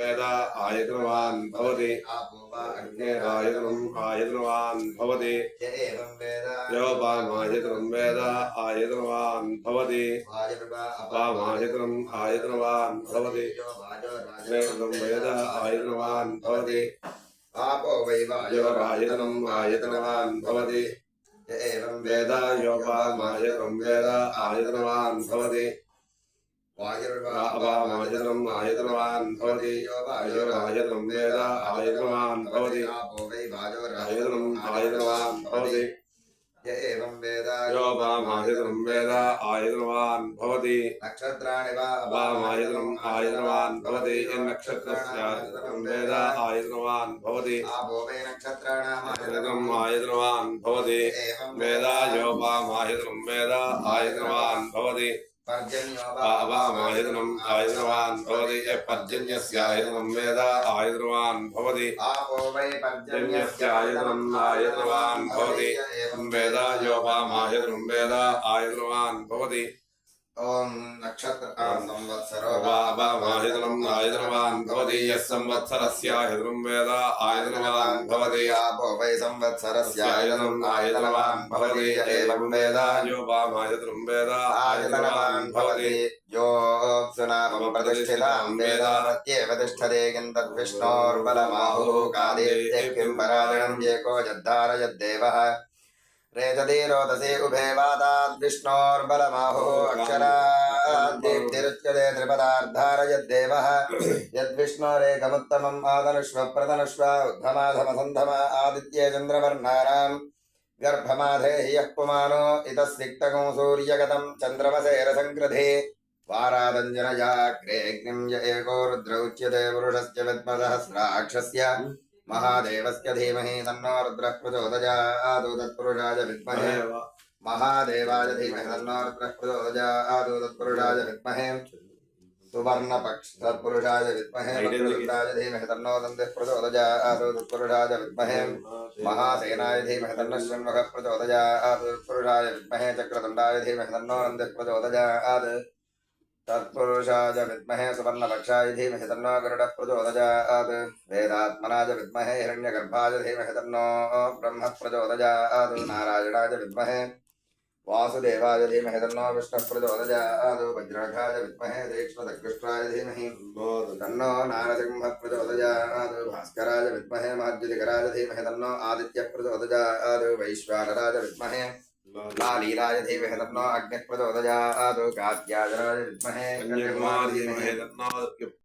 वेद आयतनवान् भवति आयतनवान् भवति योपामायतनं वेद आयतनवान् भवति वामायतनम् आयतनवान् भवति वेद आयतनवान् भवति आपो वै वायोरायतनम् आयतनवान् भवति एवं वेद योपामायतनं वेद आयतनवान् भवति वायुर्वामायतनम् आयतनवान् भवति वायुरायतनं वेद आयतनवान् भवति आयतनम् आयतनवान् भवति एवं वेद योपामायतनं वेद आयतनवान् भवति नक्षत्राणि वामायतनम् आयतनवान् भवति नक्षत्रस्यायतनं वेद आयतनवान् भवति आपो वै नक्षत्राणाम् आयतनवान् भवति वेद योपामायतनं वेद आयतनवान् भवति वामायतनम् आयतनवान् भवति पर्जन्यस्यायतनं वेद आयतनवान् भवति आपो वै पर्जन्यस्यायतनम् आयतनवान् भवति वेद योपामायतनं वेद आयतनवान् भवति ओम नक्षत्र संवत्सरो वामायतनम् आयतनवान् भवति यः संवत्सरस्यायतनं वेद आयतनवान् भवति आपो वै संवत्सरस्यायतनम् आयतनवान् भवति एवं वेद योपामायतनं वेद आयतनवान् भवति योऽप्सुनामं प्रतिष्ठितां वेदावत्येव तिष्ठते किं तद्विष्णोर्बलमाहुः कादेत्यः किं परायणं येको यद्धारयद्देवः रेजति रोदसी उभे वाताद्विष्णोर्बलमाहुः अक्षराद्दीप्तिरुच्यते त्रिपदार्धारयद्देवः यद्विष्णोरेकमुत्तमम् आदनुष्व प्रतनुष्व उद्धमाधमसन्धम आदित्ये चन्द्रवर्णानां गर्भमाधे यः पुमानो इतस्तिक्तकं सूर्यगतं चन्द्रमसेरसङ्कृधे वारादञ्जनजाग्रेऽग्निं य एको रुद्र उच्यते पुरुषस्य विद्मसहस्राक्षस्य महादेवस्य धीमहि तन्नो रुद्रः प्रचोदयात् तत्पुरुषाय विद्महे महादेवाय धीमहि तन्नो रुद्रः प्रचोदयात् तत्पुरुषाय विद्महे सुवर्णपक्ष तत्पुरुषाय विद्महे रुद्राय धीमहि तन्नो दन्तिः प्रचोदयात् तत्पुरुषाय विद्महे महासेनाय धीमहि तन्नः षण्मुखः प्रचोदयात् तत्पुरुषाय विद्महे चक्रतुण्डाय धीमहि तन्नो दन्तिः प्रचोदयात् तत्पुरुषाय विद्महे सुवर्णपक्षाय धीमहि तन्नो गरुडः प्रचोदयात् वेदात्मनाय विद्महे हिरण्यगर्भाय धीमहि तन्नो ब्रह्म प्रचोदयात् नारायणाय विद्महे वासुदेवाय धीमहि तन्नो विष्णुः प्रचोदयात् वज्रघाय विद्महे तीक्ष्णदकृष्ट्राय धीमहि तन्नो नारसिंहः प्रचोदयात् भास्कराय विद्महे महद्युतिकराय धीमहि तन्नो आदित्यः प्रचोदयात् वैश्वानराय विद्महे लालीलाय धीमहि तन्नो अग्निः प्रचोदयात् कात्यायनाय विद्महे